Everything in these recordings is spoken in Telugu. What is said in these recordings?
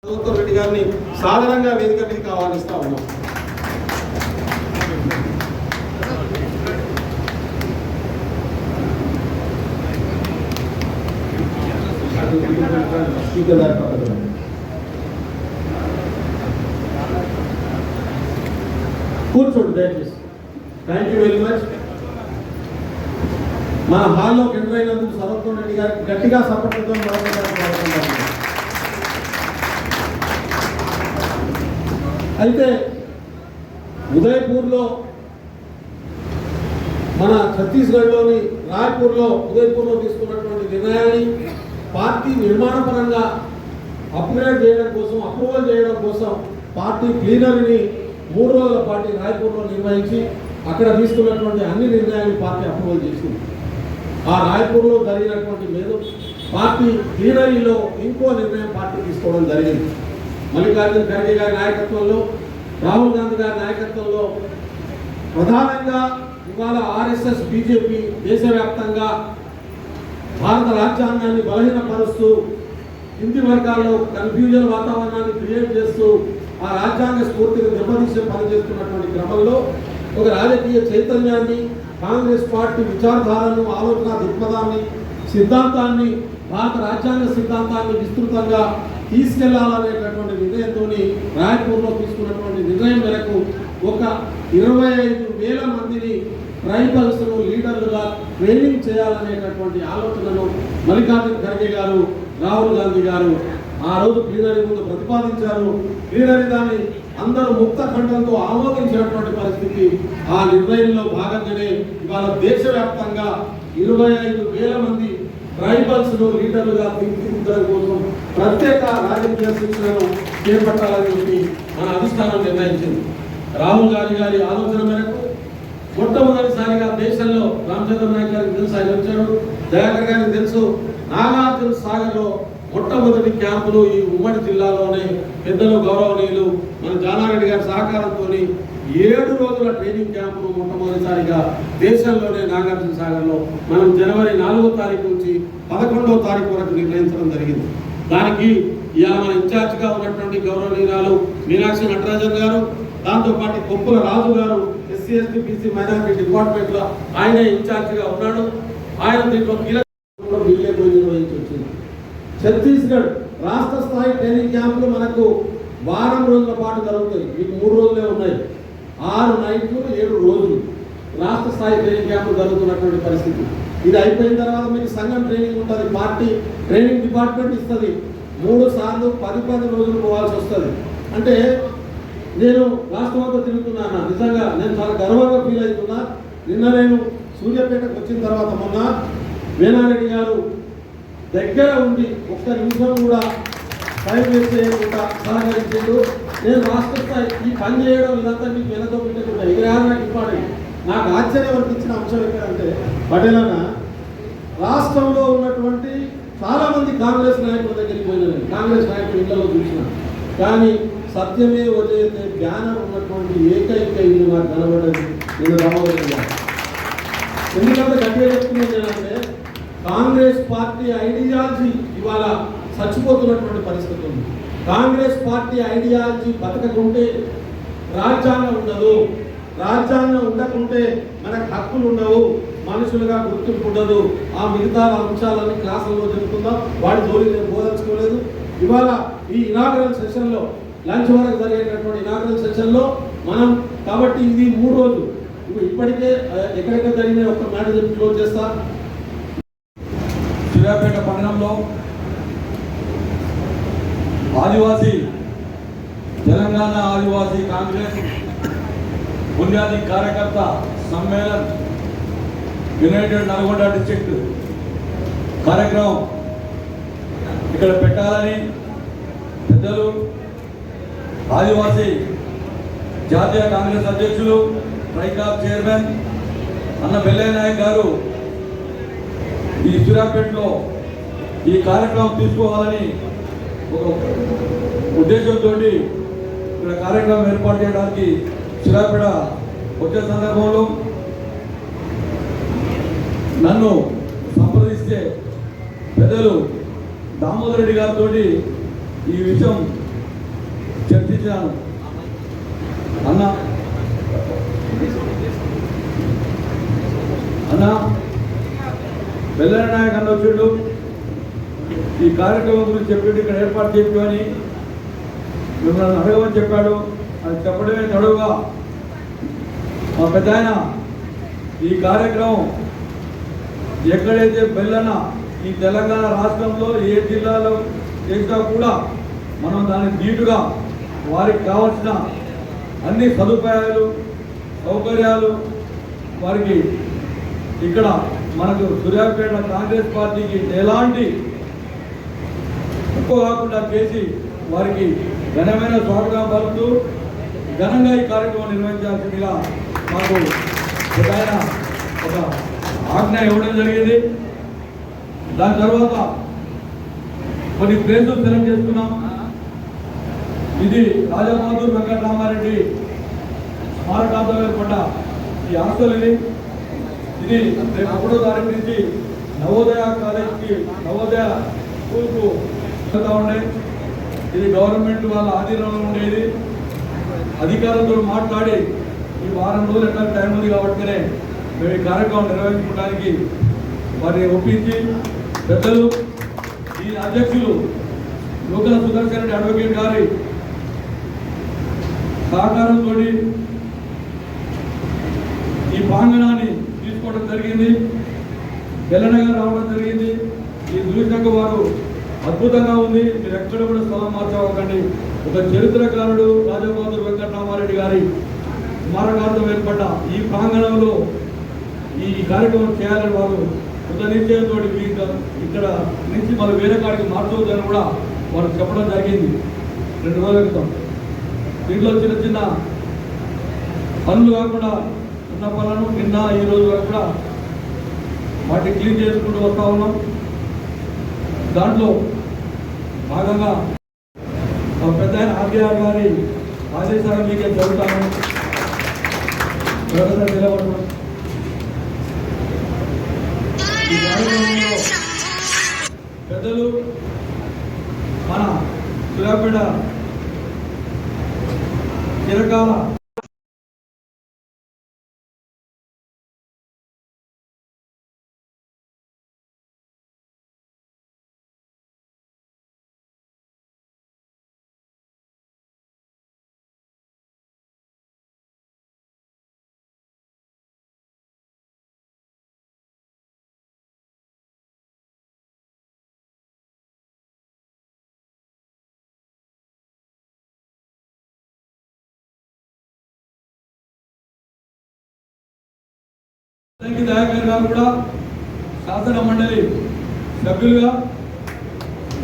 రెడ్డి గారిని సాధారణంగా వేదిక మీదకి ఆహ్వానిస్తా ఉన్నాం. కూర్చోండి దయచేసి. Thank you very much. మన హాల్లోకి ఎంటర్ అయినందుకు సర్వత్వం రెడ్డి గారికి గట్టిగా సపోర్ట్తో అయితే ఉదయపూర్లో మన ఛత్తీస్గఢ్లోని రాయ్పూర్లో ఉదయపూర్లో తీసుకున్నటువంటి నిర్ణయాన్ని పార్టీ నిర్మాణపరంగా అప్గ్రేడ్ చేయడం కోసం, అప్రూవల్ చేయడం కోసం పార్టీ ప్లీనరీని 3 రోజుల పాటు రాయ్పూర్లో నిర్వహించి అక్కడ తీసుకున్నటువంటి అన్ని నిర్ణయాలు పార్టీ అప్రూవల్ చేసింది. ఆ రాయ్పూర్లో జరిగినటువంటి మీద పార్టీ ప్లీనరీలో ఇంకో నిర్ణయం పార్టీ తీసుకోవడం జరిగింది. మల్లికార్జున ఖర్గే గారి నాయకత్వంలో, రాహుల్ గాంధీ గారి నాయకత్వంలో ప్రధానంగా ఇవాళ ఆర్ఎస్ఎస్ బీజేపీ దేశవ్యాప్తంగా భారత రాజ్యాంగాన్ని బలహీనపరుస్తూ కింది వర్గాల్లో కన్ఫ్యూజన్ వాతావరణాన్ని క్రియేట్ చేస్తూ ఆ రాజ్యాంగ స్ఫూర్తిని దెబ్బతీసే పనిచేస్తున్నటువంటి క్రమంలో ఒక రాజకీయ చైతన్యాన్ని, కాంగ్రెస్ పార్టీ విచారధారను, ఆలోచన దృక్పథాన్ని, సిద్ధాంతాన్ని, భారత రాజ్యాంగ సిద్ధాంతాన్ని విస్తృతంగా తీసుకెళ్లాలనేటటువంటి నిర్ణయంతో రాయ్పూర్లో తీసుకున్నటువంటి నిర్ణయం మేరకు ఒక 25,000 మందిని ట్రైబల్స్ లీడర్లుగా ట్రైనింగ్ చేయాలనేటటువంటి ఆలోచనను మల్లికార్జున ఖర్గే గారు, రాహుల్ గాంధీ గారు ఆ రోజు ప్లీనరీ ముందు ప్రతిపాదించారు. ప్లీనరీ దాన్ని అందరూ ముక్త ఖండంతో ఆమోదించినటువంటి పరిస్థితి. ఆ నిర్ణయంలో భాగంగానే ఇవాళ దేశవ్యాప్తంగా 25,000 మంది ట్రైబల్స్ లీడర్లుగా తీర్చిదిద్దడం కోసం ప్రత్యేక రాజకీయ శిక్షణను చేపట్టాలని చెప్పి మన అధిష్టానం నిర్ణయించింది. రాహుల్ గాంధీ గారి ఆలోచన మేరకు మొట్టమొదటిసారిగా దేశంలో రామచంద్ర నాయక్ గారికి తెలుసు, ఆయన వచ్చాడు, దయాకర్ గారికి తెలుసు, నాగార్జున సాగర్లో మొట్టమొదటి క్యాంపులు ఈ ఉమ్మడి జిల్లాలోనే పెద్దలు గౌరవనీయులు మన జానారెడ్డి గారి సహకారంతో 7 రోజుల ట్రైనింగ్ క్యాంపును మొట్టమొదటిసారిగా దేశంలోనే నాగార్జున సాగర్లో మనం జనవరి 4వ తారీఖు నుంచి 11వ తారీఖు వరకు నిర్ణయించడం జరిగింది. దానికి ఇవాళ మన ఇన్ఛార్జిగా ఉన్నటువంటి గౌరవనీయురాలు మీనాక్షి నటరాజన్ గారు, దాంతోపాటు కొప్పుల రాజు గారు ఎస్సీ ఎస్టీ బీసీ మైనారిటీ డిపార్ట్మెంట్లో ఆయనే ఇన్ఛార్జిగా ఉన్నాడు. ఆయన దీంట్లో కీలక నిర్వహించి వచ్చింది. ఛత్తీస్గఢ్ రాష్ట్ర స్థాయి ట్రైనింగ్ క్యాంపులు మనకు వారం రోజుల పాటు జరుగుతాయి. మీకు 3 రోజులే ఉన్నాయి. 6 నైట్లు 7 రోజులు రాష్ట్ర స్థాయి ట్రైనింగ్ క్యాంపులు జరుగుతున్నటువంటి పరిస్థితి. ఇది అయిపోయిన తర్వాత మీకు సంఘం ట్రైనింగ్ ఉంటుంది, పార్టీ ట్రైనింగ్ డిపార్ట్మెంట్ ఇస్తుంది. 3 సార్లు 10 రోజులు పోవాల్సి వస్తుంది. అంటే నేను రాష్ట్రమంతా తిరుగుతున్నాను. నిజంగా నేను చాలా గర్వంగా ఫీల్ అవుతున్నా. నిన్న నేను సూర్యాపేటకు వచ్చిన తర్వాత మొన్న వేనారెడ్డి గారు దగ్గర ఉండి ఒక్క నిమిషం కూడా టైం వేస్ట్ చేయకుండా సహకరించాడు. నేను రాష్ట్ర స్థాయి ఈ పని చేయడం ఇదంతా మీకు వెనతో పెట్టకుండా ఎగరాలి. నాకు ఇంపార్టెంట్, నాకు ఆశ్చర్యం అనిపించిన అంశం ఏంటంటే పటేలన్న రాష్ట్రంలో ఉన్నటువంటి చాలామంది కాంగ్రెస్ నాయకుల దగ్గరికి పోయినాను. కాంగ్రెస్ నాయకులు ఇళ్లలో చూసిన, కానీ సత్యమే వజయతే బ్యానర్ ఉన్నటువంటి ఏకైక ఇల్లు నాకు కనబడేది నేను రామోదర్ గారు. ఎందుకంటే గట్టిగా చెప్తున్నాను నేనంటే కాంగ్రెస్ పార్టీ ఐడియాలజీ ఇవాళ చచ్చిపోతున్నటువంటి పరిస్థితి ఉంది. కాంగ్రెస్ పార్టీ ఐడియాలజీ బతకకుంటే రాజ్యాంగం ఉండదు, రాజ్యాంగం ఉండకుంటే మనకు హక్కులు ఉండవు, మనుషులుగా గుర్తింపు ఉండదు. ఆ మిగతా అంశాలన్నీ క్లాసుల్లో చెబుతుందాం, వాడి జోలి నేను బోధించుకోలేదు. ఇవాళ ఈ ఇనాగరల్ సెషన్లో లంచ్ వరకు జరిగేటటువంటి ఇనాగరల్ సెషన్లో మనం కాబట్టి ఇది 3 రోజులు ఇప్పటికే ఎక్కడెక్కడ జరిగిన ఒక మ్యాటర్ క్లోజ్ చేస్తా. సూర్యాపేట పట్టణంలో ఆదివాసీ తెలంగాణ ఆదివాసీ కాంగ్రెస్ బునియాదీ కార్యకర్త సమ్మేళన్ యునైటెడ్ నల్గొండ డిస్ట్రిక్ట్ కార్యక్రమం ఇక్కడ పెట్టాలని పెద్దలు ఆదివాసీ జాతీయ కాంగ్రెస్ అధ్యక్షులు ట్రైకాప్ చైర్మన్ అన్న బెల్లయ్య నాయక్ గారు ఈ సూర్యాపేటలో ఈ కార్యక్రమం తీసుకోవాలని ఒక ఉద్దేశంతో ఇక్కడ కార్యక్రమం ఏర్పాటు చేయడానికి సూర్యాపేట వచ్చే సందర్భంలో నన్ను సంప్రదిస్తే పెద్దలు దామోదర్ రెడ్డి గారితో ఈ విషయం చర్చించాను. అన్న బెల్లన నాయక్ అన్న వచ్చాడు, ఈ కార్యక్రమం గురించి చెప్పి ఇక్కడ ఏర్పాటు చేయమని మిమ్మల్ని అడగమని చెప్పాడు. అది చెప్పడమే తడువుగా మా పెద్ద ఆయన ఈ కార్యక్రమం ఎక్కడైతే బెల్లన ఈ తెలంగాణ రాష్ట్రంలో ఏ జిల్లాలో చేసినా కూడా మనం దానికి నీటుగా వారికి కావాల్సిన అన్ని సదుపాయాలు సౌకర్యాలు వారికి ఇక్కడ మనకు సూర్యాపేట కాంగ్రెస్ పార్టీకి ఎలాంటి తక్కువ కాకుండా చేసి వారికి ఘనమైన స్వాగతం పలుకుతూ ఘనంగా ఈ కార్యక్రమం నిర్వహించాల్సిందిగా మాకు ఆయన ఒక ఆజ్ఞ ఇవ్వడం జరిగింది. దాని తర్వాత కొన్ని ప్లేసులు సెలెక్ట్ చేసుకున్నాం. ఇది రాజమహదూర్ వెంకటరామారెడ్డి స్మారకార్థం ఏర్పడ్డ ఈ హాస్టల్ ఇది రేపు 1వ తారీఖు నుంచి నవోదయ కాలేజ్కి నవోదయ స్కూల్కు వెళ్తూ ఉండే. ఇది గవర్నమెంట్ వాళ్ళ ఆధీనంలో ఉండేది. అధికారులతో మాట్లాడి ఈ వారం రోజులు ఎట్లా టైం ఉంది కాబట్టినే మేము ఈ కార్యక్రమం నిర్వహించుకోవడానికి వారిని ఒప్పించి పెద్దలు ఈ అధ్యక్షులు నూతన సుదర్శన్ రెడ్డి అడ్వకేట్ గారి సహకారంతో ఈ ప్రాంగణాన్ని తీసుకోవడం జరిగింది. బెల్లనగర్ రావడం జరిగింది. ఈ చూసినాక వారు అద్భుతంగా ఉంది, మీరు ఎక్కడ కూడా స్థలం మార్చవకండి. ఒక చరిత్రకారుడు రాజమహదూర్ వెంకటరామారెడ్డి గారి స్మారకార్థం ఏర్పడ్డ ఈ ప్రాంగణంలో ఈ కార్యక్రమం చేయాలని వారు ఒక నిశ్చయంతో ఇక్కడ నుంచి మళ్ళీ వేరే కాడికి మార్చవద్దని కూడా వారు చెప్పడం జరిగింది 2 రోజుల క్రితం. దీంట్లో చిన్న చిన్న పనులు కాకుండా ఉన్న పనులను నిన్న ఈ రోజు కూడా వాటిని క్లీన్ చేసుకుంటూ వస్తూ ఉన్నాం. దాంట్లో భాగంగా పెద్ద ఆర్బీఆర్ గారి ఆదేశాలు మీకే జరుగుతాను. నిలబడడం ఈ కార్యక్రమంలో పెద్దలు మన సూర్యాపేట చిరకాల దయాకర్ గారు కూడా శాసన మండలి సభ్యులుగా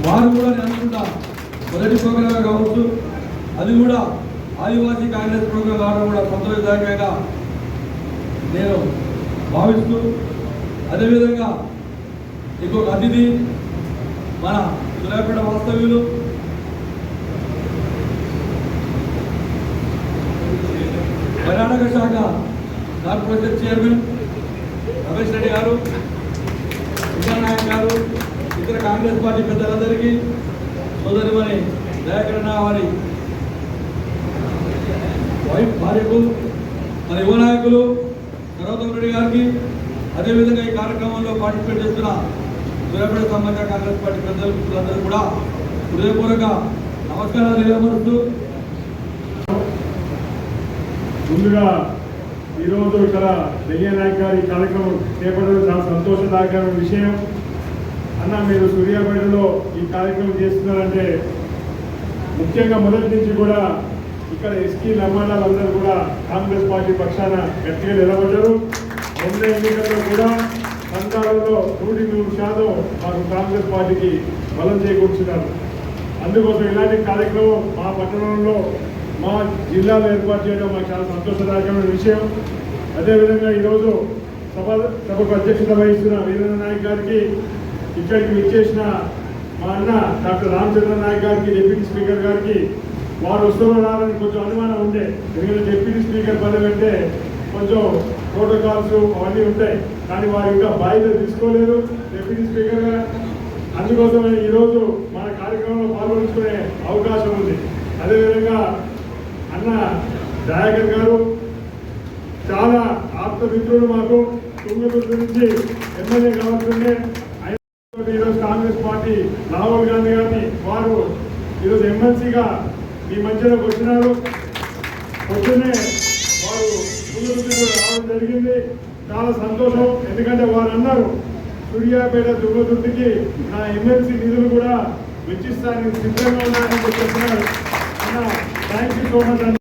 వారు కూడా నేను అనుకుంటా మొదటి ప్రోగ్రాం కావచ్చు, అది కూడా ఆదివాసీ కాంగ్రెస్ ప్రోగ్రాం కావడం కూడా సంతోషదాయకంగా నేను భావిస్తూ, అదేవిధంగా ఇంకొక అతిథి మన సూర్యాపేట వాస్తవ్యులు కర్ణాటక శాఖ కార్పొరేషన్ చైర్మన్ రమేష్ రెడ్డి గారు, విజయ్ నాయక్ గారు, ఇతర కాంగ్రెస్ పార్టీ పెద్దలందరికీ, సోదరిమణి దయాకరణ వారి వైఫ్ భార్యకు, మన యువ నాయకులు సర్వోత్తమ్ రెడ్డి గారికి, అదేవిధంగా ఈ కార్యక్రమంలో పార్టిసిపేట్ చేస్తున్న సూర్యాపేట సంబంధిత కాంగ్రెస్ పార్టీ పెద్దలందరూ కూడా హృదయపూర్వక నమస్కారాలు తెలియపరుస్తూ, ముందుగా ఈరోజు ఇక్కడ వెంకయ్య నాయక్ గారి కార్యక్రమం చేపట్టడం చాలా సంతోషదాయకమైన విషయం. అన్న, మీరు సూర్యాపేటలో ఈ కార్యక్రమం చేస్తున్నారంటే ముఖ్యంగా మొదటి నుంచి కూడా ఇక్కడ ఎస్టీ నమ్మాళ్ళందరూ కూడా కాంగ్రెస్ పార్టీ పక్షాన గట్టిగా నిలబడ్డారు. మొన్న ఎన్నికల్లో కూడా సంఘాలలో 100% మాకు కాంగ్రెస్ పార్టీకి బలం చేకూర్చున్నారు. అందుకోసం ఇలాంటి కార్యక్రమం మా పట్టణంలో మా జిల్లాలో ఏర్పాటు చేయడం మాకు చాలా సంతోషదాయకమైన విషయం. అదేవిధంగా ఈరోజు సభకు అధ్యక్షత వహిస్తున్న వీరేంద్ర నాయక్ గారికి, ఇక్కడికి విచ్చేసిన మా అన్న డాక్టర్ రామచంద్ర నాయక్ గారికి, డిప్యూటీ స్పీకర్ గారికి, వారు వస్తున్నారని కొంచెం అనుమానం ఉండే. ఎందుకంటే డిప్యూటీ స్పీకర్ పదవి అంటే కొంచెం ప్రోటోకాల్స్ అవన్నీ ఉంటాయి, కానీ వారు ఇంకా బాధ్యత తీసుకోలేదు డిప్యూటీ స్పీకర్గా. అందుకోసమే ఈరోజు మన కార్యక్రమంలో పాల్గొంచుకునే అవకాశం ఉంది. అదేవిధంగా అన్న దయాకర్ గారు చాలా ఆప్త మిత్రుడు, మాకు తుంగతుర్తి నుంచి ఎమ్మెల్యే కావాల్సిందే. ఈరోజు కాంగ్రెస్ పార్టీ రాహుల్ గాంధీ గారిని వారు ఈరోజు ఎమ్మెల్సీగా మీ మధ్యలోకి వచ్చినారు. పొద్దున్నే వారు తుంగతుర్తి కూడా రావడం జరిగింది. చాలా సంతోషం. ఎందుకంటే వారు అన్నారు సూర్యాపేట తుంగతుర్తికి నా ఎమ్మెల్సీ నిధులు కూడా వెచ్చిస్తానికి సిద్ధంగా ఉన్నారని చెప్తున్నారు. అన్న థ్యాంక్ యూ సో మచ్ అన్న.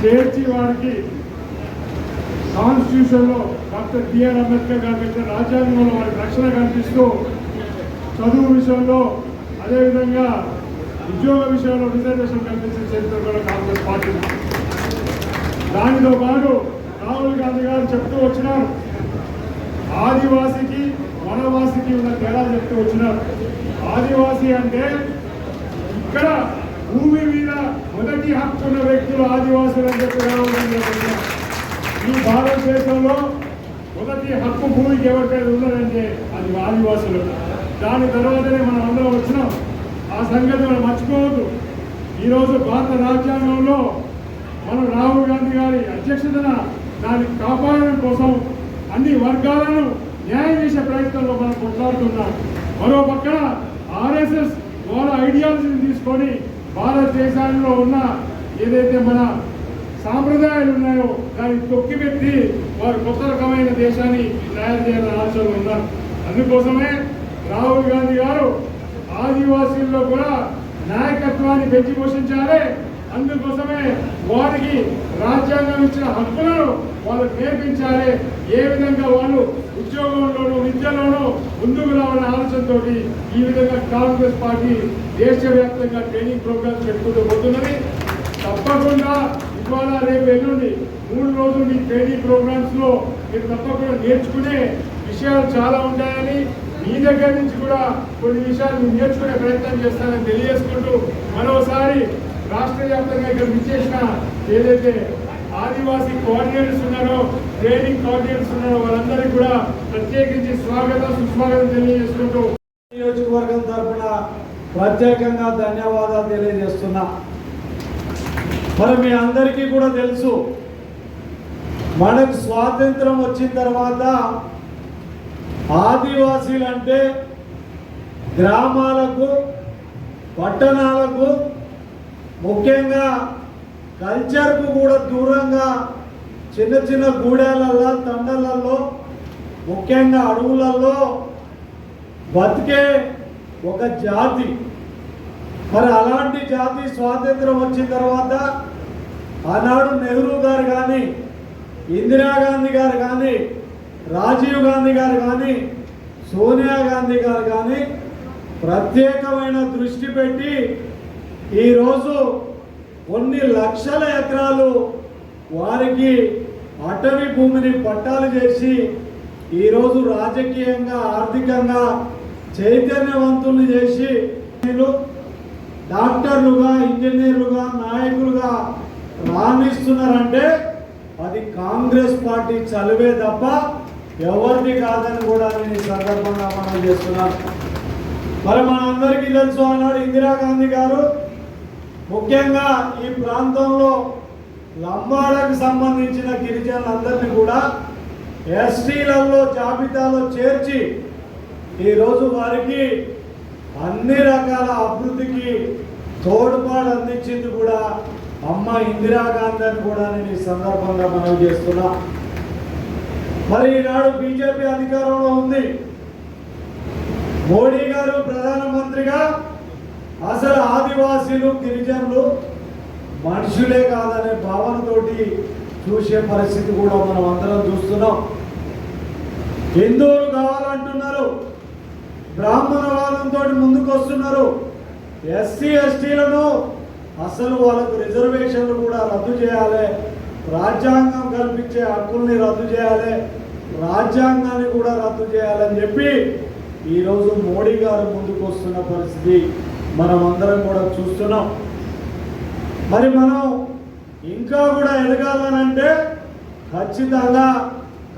చేర్చి వారికి కాన్స్టిట్యూషన్ లో డాక్టర్ బిఆర్ అంబేద్కర్ గారు పెట్టిన రాజ్యాంగంలో వారికి రక్షణ కల్పిస్తూ చదువు విషయంలో అదేవిధంగా ఉద్యోగ విషయంలో రిజర్వేషన్ కల్పించిన చరిత్ర కూడా కాంగ్రెస్ పార్టీ. దానితో పాటు రాహుల్ గాంధీ గారు చెప్తూ వచ్చినారు ఆదివాసికి వనవాసికి ఉన్న తేడా చెప్తూ వచ్చినారు. ఆదివాసి అంటే ఇక్కడ భూమి మీద మొదటి హక్కు ఉన్న వ్యక్తులు ఆదివాసులు అని చెప్పి రాహుల్ గాంధీ గారు. ఈ భారతదేశంలో మొదటి హక్కు భూమికి ఎవరికైనా ఉన్నదంటే అది ఆదివాసులు. దాని తర్వాతనే మనం అందరం వచ్చినాం. ఆ సంగతి మనం మర్చిపోవద్దు. ఈరోజు భారత రాజ్యాంగంలో మనం రాహుల్ గాంధీ గారి అధ్యక్షతన దాన్ని కాపాడడం కోసం అన్ని వర్గాలను న్యాయం చేసే ప్రయత్నంలో మనం కొట్లాడుతున్నాం. మరో పక్కన ఆర్ఎస్ఎస్ వాళ్ళ ఐడియాలజీని తీసుకొని భారతదేశంలో ఉన్న ఏదైతే మన సాంప్రదాయాలు ఉన్నాయో దాన్ని తొక్కిపెట్టి వారు కొత్త రకమైన దేశాన్ని తయారు చేయాలని ఆలోచనలు ఉన్నారు. అందుకోసమే రాహుల్ గాంధీ గారు ఆదివాసీల్లో కూడా నాయకత్వాన్ని పెంచి పోషించాలి. అందుకోసమే వారికి రాజ్యాంగం ఇచ్చిన హక్కులను వాళ్ళకు నేర్పించాలి. ఏ విధంగా వాళ్ళు ఉద్యోగంలోనూ విద్యలోనూ ముందుకు రావాలనే ఆలోచనతో ఈ విధంగా కాంగ్రెస్ పార్టీ దేశవ్యాప్తంగా ట్రైనింగ్ ప్రోగ్రామ్స్ పెట్టుకుంటూ పోతున్నది. తప్పకుండా ఇవాళ రేపు ఎల్లుండి 3 రోజులు ఈ ట్రైనింగ్ ప్రోగ్రామ్స్ లో మీరు తప్పకుండా నేర్చుకునే విషయాలు చాలా ఉంటాయని, మీ దగ్గర నుంచి కూడా కొన్ని విషయాలు మీరు నేర్చుకునే ప్రయత్నం చేస్తానని తెలియజేసుకుంటూ మరోసారి రాష్ట్ర వ్యాప్తంగా ఇక్కడ విచ్చేసిన ఏదైతే ఆదివాసీ కోఆర్డినేటర్స్ ఉన్నారో ట్రైనింగ్ కోఆర్డినేటర్స్ ఉన్నారో వాళ్ళందరికీ కూడా ప్రత్యేకించి స్వాగతం సుస్వాగతం తెలియజేసుకుంటూ నియోజకవర్గం తరఫున ప్రత్యేకంగా ధన్యవాదాలు తెలియజేస్తున్నా. మరి మీ అందరికీ కూడా తెలుసు మనకు స్వాతంత్రం వచ్చిన తర్వాత ఆదివాసీలు అంటే గ్రామాలకు పట్టణాలకు ముఖ్యంగా కల్చర్కు కూడా దూరంగా చిన్న చిన్న గూడెలలో తండలలో ముఖ్యంగా అడవులలో బతికే ఒక జాతి. మరి అలాంటి జాతి స్వాతంత్రం వచ్చిన తర్వాత ఆనాడు నెహ్రూ గారు కానీ ఇందిరాగాంధీ గారు కానీ రాజీవ్ గాంధీ గారు కానీ సోనియా గాంధీ గారు కానీ ప్రత్యేకమైన దృష్టి పెట్టి ఈరోజు కొన్ని లక్షల ఎకరాలు వారికి అటవీ భూమిని పట్టాలు చేసి ఈరోజు రాజకీయంగా ఆర్థికంగా చైతన్యవంతుల్ని చేసి డాక్టర్లుగా ఇంజనీర్లుగా నాయకులుగా రాణిస్తున్నారంటే అది కాంగ్రెస్ పార్టీ చలువే తప్ప ఎవరిది కాదని కూడా నేను ఈ సందర్భంగా మనం చేస్తున్నాను. మరి మనందరికీ తెలుసు ఆనాడు ఇందిరాగాంధీ గారు ముఖ్యంగా ఈ ప్రాంతంలో లంబాడకు సంబంధించిన గిరిజనులందరినీ కూడా ఎస్టీలలో జాబితాలో చేర్చి ఈరోజు వారికి అన్ని రకాల అభివృద్ధికి తోడ్పాటు అందించింది కూడా అమ్మ ఇందిరాగాంధీ అని కూడా నేను ఈ సందర్భంగా మనం చేస్తున్నా. మరి ఈనాడు బీజేపీ అధికారంలో ఉంది. మోడీ గారు ప్రధానమంత్రిగా అసలు ఆదివాసీలు గిరిజనులు మనుషులే కాదనే భావనతోటి చూసే పరిస్థితి కూడా మనం అందరం చూస్తున్నాం. హిందువులు కావాలంటున్నారు, బ్రాహ్మణవాదంతో ముందుకు వస్తున్నారు. ఎస్సీ ఎస్టీలను అసలు వాళ్ళకు రిజర్వేషన్లు కూడా రద్దు చేయాలి, రాజ్యాంగం కల్పించే హక్కుల్ని రద్దు చేయాలి, రాజ్యాంగాన్ని కూడా రద్దు చేయాలని చెప్పి ఈరోజు మోడీ గారు ముందుకు వస్తున్న పరిస్థితి మనం అందరం కూడా చూస్తున్నాం. మరి మనం ఇంకా కూడా ఎదగాలనంటే ఖచ్చితంగా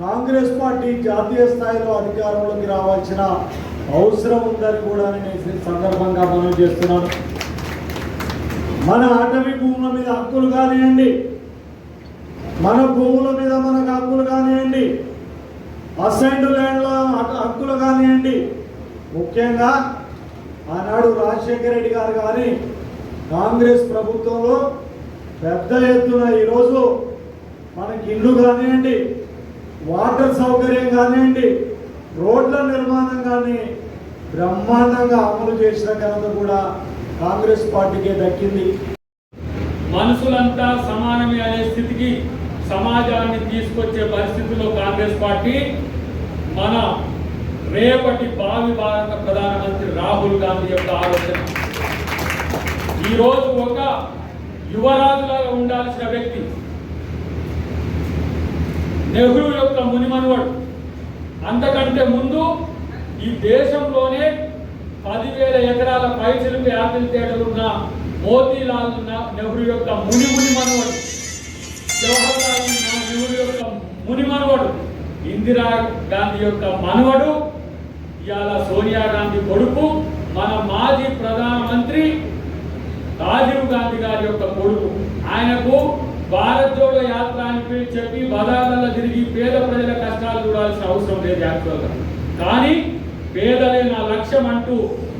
కాంగ్రెస్ పార్టీ జాతీయ స్థాయిలో అధికారంలోకి రావాల్సిన అవసరం ఉందని కూడా నేను ఈ సందర్భంగా మనం చేస్తున్నాను. మన అటవీ భూముల మీద హక్కులు కానివ్వండి, మన భూముల మీద మనకు హక్కులు కానివ్వండి, అసైన్డ్ ల్యాండ్ల హక్కులు కానివ్వండి, ముఖ్యంగా ఆనాడు రాజశేఖర రెడ్డి గారు కానీ కాంగ్రెస్ ప్రభుత్వంలో పెద్ద ఎత్తున ఈరోజు మనకి ఇల్లు కానివ్వండి, వాటర్ సౌకర్యం కానివ్వండి, రోడ్ల నిర్మాణం కానీ బ్రహ్మాండంగా అమలు చేసిన ఘనత కూడా కాంగ్రెస్ పార్టీకే దక్కింది. మనుషులంతా సమానమే అనే స్థితికి సమాజాన్ని తీసుకొచ్చే పరిస్థితిలో కాంగ్రెస్ పార్టీ మన రేపటి భావి భారత ప్రధానమంత్రి రాహుల్ గాంధీ యొక్క ఆలోచన. ఈరోజు ఒక యువరాజులాగా ఉండాల్సిన వ్యక్తి, నెహ్రూ యొక్క మునిమనువడు. అంతకంటే ముందు ఈ దేశంలోనే 10,000 ఎకరాల పైచిలుకు యాపిల్ తేటలున్న మోతీలాల్ నెహ్రూ యొక్క మునిమనువడు, జవహర్లాల్ నెహ్రూ యొక్క మునిమనువడు, ఇందిరా గాంధీ యొక్క మనవడు, ఇవాళ సోనియా గాంధీ కొడుకు, మన మాజీ ప్రధానమంత్రి రాజీవ్ గాంధీ గారి యొక్క కొడుకు. ఆయనకు భారత్ జోడో యాత్ర అని చెప్పి బజార్లలో తిరిగి పేద ప్రజల కష్టాలు చూడాల్సిన అవసరం లేదు యాక్చువల్గా. కానీ పేదలే నా లక్ష్యం అంటూ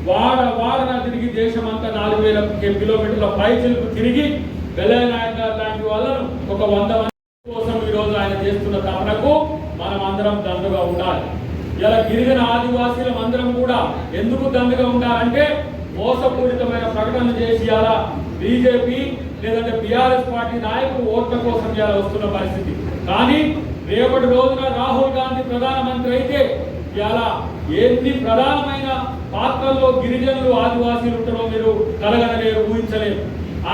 వాడన తిరిగి దేశమంతా 4,000 కిలోమీటర్ల పైచిలకు తిరిగి వెల్లనాయక లాంటి వాళ్ళను ఒక 100 మంది కోసం ఈరోజు ఆయన చేస్తున్న తపనకు మనం అందరం దండుగా ఉండాలి. ఇలా గిరిజన ఆదివాసీలం అందరం కూడా ఎందుకు దండుగా ఉండాలంటే మోసపూరితమైన ప్రకటనలు చేసి ఇలా బీజేపీ లేదంటే బీఆర్ఎస్ పార్టీ నాయకులు ఓట్ల కోసం ఇలా వస్తున్న పరిస్థితి. కానీ రేపటి రోజున రాహుల్ గాంధీ ప్రధానమంత్రి అయితే ఇలా ఎన్ని ప్రధానమైన పాత్రల్లో గిరిజనులు ఆదివాసీలు ఉంటారో మీరు కలగనలేరు, ఊహించలేరు.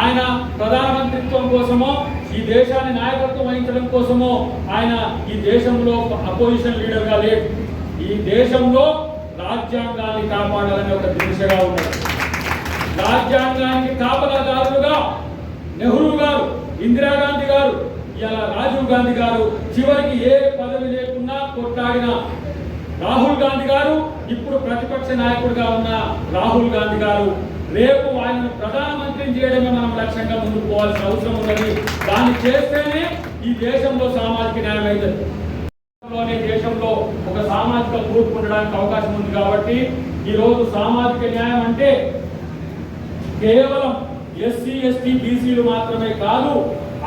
ఆయన ప్రధానమంత్రిత్వం కోసమో ఈ దేశాన్ని నాయకత్వం వహించడం కోసమో ఆయన ఈ దేశంలో అపోజిషన్ లీడర్గా లేడు. ఈ దేశంలో రాజ్యాంగాన్ని కాపాడాలని ఒక దిశగా ఉన్నారు. రాజ్యాంగానికి కాపలాదారులుగా నెహ్రూ గారు, ఇందిరాగాంధీ గారు, ఇలా రాజీవ్ గాంధీ గారు, చివరికి ఏ పదవి లేకున్నా కొట్లాడిన రాహుల్ గాంధీ గారు, ఇప్పుడు ప్రతిపక్ష నాయకుడిగా ఉన్న రాహుల్ గాంధీ గారు, రేపు ఆయనను ప్రధానమంత్రిని చేయడమే మనం లక్ష్యంగా ముందుకు పోవాల్సిన అవసరం ఉన్నది. దాన్ని చేస్తేనే ఈ దేశంలో సామాజిక న్యాయం అవుతుంది. దేశంలో ఒక సామాజిక కూర్పు ఉండడానికి అవకాశం ఉంది. కాబట్టి ఈరోజు సామాజిక న్యాయం అంటే కేవలం ఎస్సీ ఎస్టీ బీసీలు మాత్రమే కాదు,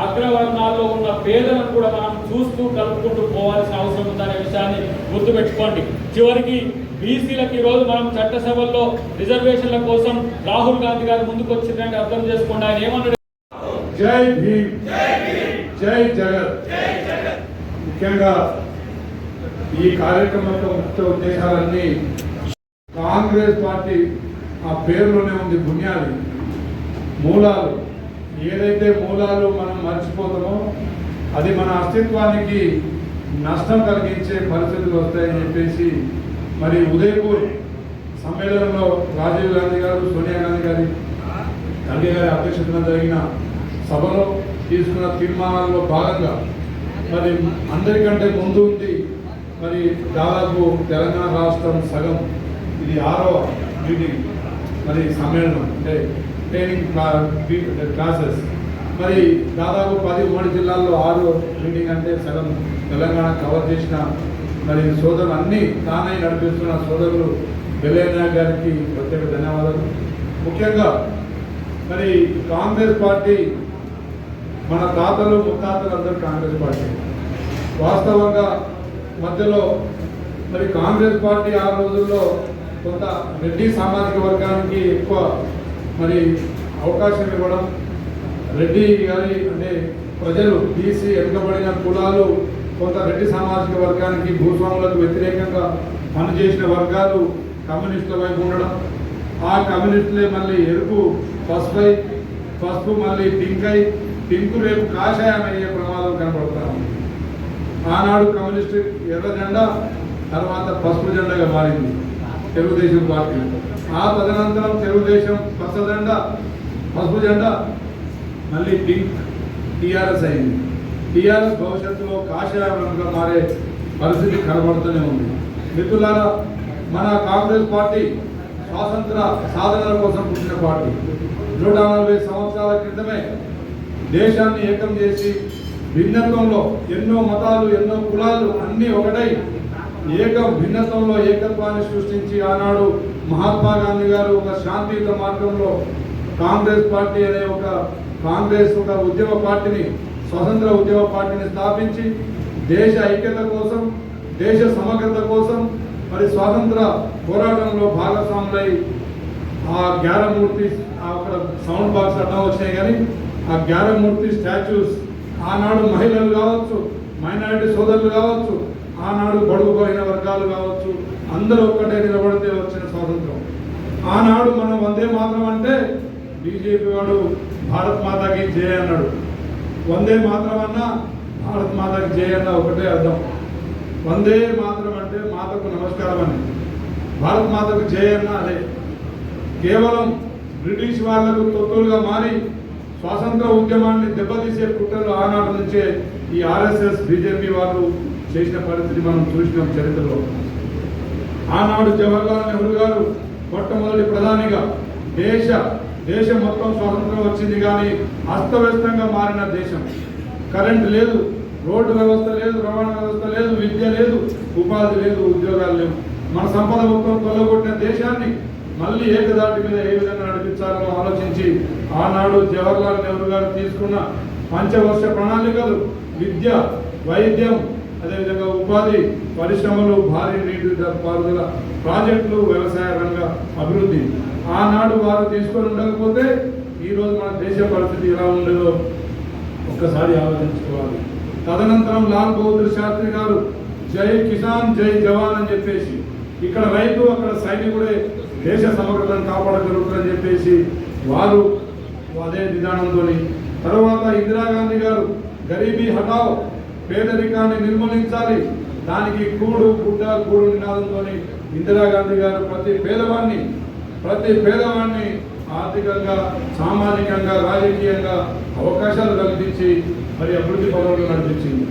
అగ్రవర్ణాల్లో ఉన్న పేదలను కూడా మనం చూస్తూ కలుపుకుంటూ పోవాల్సిన అవసరం ఉందనే విషయాన్ని గుర్తుపెట్టుకోండి. చివరికి బీసీలకు ఈరోజు మనం చట్టసభల్లో రిజర్వేషన్ల కోసం రాహుల్ గాంధీ గారు ముందుకు వచ్చిందంటే అర్థం చేసుకోండి. ఆయన ఏమన్నాడు? జై భీమ్, జై జగత్. ముఖ్యంగా ఈ కార్యక్రమం యొక్క ముఖ్య ఉద్దేశాలన్నీ కాంగ్రెస్ పార్టీ ఆ పేరులోనే ఉంది, బునియాది మూలాలు. ఏదైతే మూలాలు మనం మర్చిపోతామో అది మన అస్తిత్వానికి నష్టం కలిగించే పరిస్థితులు వస్తాయని చెప్పేసి మరి ఉదయపూర్ సమ్మేళనంలో రాజీవ్ గాంధీ గారు, సోనియా గాంధీ గారి తండ్రి గారి అధ్యక్షతన జరిగిన సభలో తీసుకున్న తీర్మానాల్లో భాగంగా మరి అందరికంటే ముందు ఉంది మరి దాదాపు తెలంగాణ రాష్ట్రం సగం ఇది 6వ మీటింగ్ మరి సమ్మేళనం అంటే ట్రైనింగ్ క్లాసెస్. మరి దాదాపు 10 ఉమ్మడి జిల్లాల్లో 6 మీటింగ్ అంటే సగం తెలంగాణ కవర్ చేసిన మరి సోదరులు అన్నీ తానై నడిపిస్తున్న సోదరులు వెల్లయ్య గారికి ప్రత్యేక ధన్యవాదాలు. ముఖ్యంగా మరి కాంగ్రెస్ పార్టీ మన తాతలు ముత్తాతలు అందరూ కాంగ్రెస్ పార్టీ. వాస్తవంగా మధ్యలో మరి కాంగ్రెస్ పార్టీ ఆ రోజుల్లో కొంత రెడ్డి సామాజిక వర్గానికి ఎక్కువ మరి అవకాశం ఇవ్వడం, రెడ్డి గారి అంటే ప్రజలు బీసీ వెనుకబడిన కులాలు కొంత రెడ్డి సామాజిక వర్గానికి భూస్వాములకు వ్యతిరేకంగా పనిచేసిన వర్గాలు కమ్యూనిస్టుల వైపు ఉండడం, ఆ కమ్యూనిస్టులే మళ్ళీ ఎరుపు పసుపై, పసుపు మళ్ళీ పింకై, పింకు రేపు కాషాయం అయ్యే ప్రమాదం కనబడతారు. ఆనాడు కమ్యూనిస్టు ఎర్ర జెండా తర్వాత పసుపు జెండాగా మారింది తెలుగుదేశం పార్టీ. ఆ తదనంతరం తెలుగుదేశం పచ్చ జెండా, పసుపు జెండా మళ్ళీ పింక్ టీఆర్ఎస్ అయింది. టీఆర్ఎస్ భవిష్యత్తులో కాషాయ రంగుగా మారే పరిస్థితి కనబడుతూనే ఉంది. మిత్రులారా, మన కాంగ్రెస్ పార్టీ స్వాతంత్ర సాధనల కోసం పుట్టిన పార్టీ. 140 సంవత్సరాల క్రితమే దేశాన్ని ఏకం చేసి భిన్నత్వంలో ఎన్నో మతాలు, ఎన్నో కులాలు అన్నీ ఒకటై భిన్నత్వంలో ఏకత్వాన్ని సృష్టించి ఆనాడు మహాత్మా గాంధీ గారు ఒక శాంతియుత మార్గంలో కాంగ్రెస్ పార్టీ అనే ఒక ఉద్యమ పార్టీని, స్వతంత్ర ఉద్యమ పార్టీని స్థాపించి దేశ ఐక్యత కోసం, దేశ సమగ్రత కోసం మరి స్వాతంత్ర పోరాటంలో భాగస్వాములై ఆ గ్యారమూర్తి అక్కడ సౌండ్ బాక్స్ అడ్డం వచ్చినాయి, కానీ ఆ గ్యారమూర్తి స్టాచ్యూస్ ఆనాడు మహిళలు కావచ్చు, మైనారిటీ సోదరులు కావచ్చు, ఆనాడు బడుగు పోయిన వర్గాలు కావచ్చు, అందరూ ఒక్కటే నిలబడితే వచ్చిన స్వాతంత్రం. ఆనాడు మనం వందే మాత్రం అంటే బీజేపీ వాడు భారత్ మాతాకి జయ అన్నాడు. వందే మాత్రం అన్నా భారత్ మాతాకి జయ అన్న ఒకటే అర్థం. వందే మాత్రం అంటే మాతకు నమస్కారం అని, భారత్ మాతకు జయ అన్న అదే. కేవలం బ్రిటిష్ వాళ్లకు తొత్తులుగా మారి స్వాతంత్ర ఉద్యమాన్ని దెబ్బతీసే కుట్రలు ఆనాడు నుంచే ఈ ఆర్ఎస్ఎస్ బీజేపీ వాళ్ళు చేసిన పరిస్థితి మనం చూసినాం చరిత్రలో. ఆనాడు జవహర్లాల్ నెహ్రూ గారు మొట్టమొదటి ప్రధానిగా దేశం మొత్తం స్వాతంత్రం వచ్చింది, కానీ అస్తవ్యస్తంగా మారిన దేశం. కరెంట్ లేదు, రోడ్డు వ్యవస్థ లేదు, రవాణా వ్యవస్థ లేదు, విద్య లేదు, ఉపాధి లేదు, ఉద్యోగాలు లేవు. మన సంపద మొత్తం కొల్లగొట్టిన దేశాన్ని మళ్ళీ ఏకదాటి మీద ఏ విధంగా నడిపించాలని ఆలోచించి ఆనాడు జవహర్లాల్ నెహ్రూ గారు తీసుకున్న పంచవర్ష ప్రణాళికలు విద్య, వైద్యం, అదేవిధంగా ఉపాధి, పరిశ్రమలు, భారీ నీటి పారుదల ప్రాజెక్టులు, వ్యవసాయ రంగ అభివృద్ధి ఆనాడు వారు తీసుకొని ఉండకపోతే ఈరోజు మన దేశ పరిస్థితి ఎలా ఉండేదో ఒక్కసారి ఆలోచించుకోవాలి. తదనంతరం లాల్ బహదూర్ శాస్త్రి గారు జై కిసాన్ జై జవాన్ అని చెప్పేసి, ఇక్కడ రైతు అక్కడ సైనికుడే దేశ సమగ్రతను కాపాడగలుగుతారని చెప్పేసి వారు అదే విధానంతో, తర్వాత ఇందిరాగాంధీ గారు గరీబీ హటావ్, పేదరికాన్ని నిర్మూలించాలి, దానికి కూడు గుడ్డ కూడు నినాదంతో ఇందిరాగాంధీ గారు ప్రతి పేదవాడిని ఆర్థికంగా, సామాజికంగా, రాజకీయంగా అవకాశాలు కల్పించి మరి అభివృద్ధి పనులు నడిపించింది.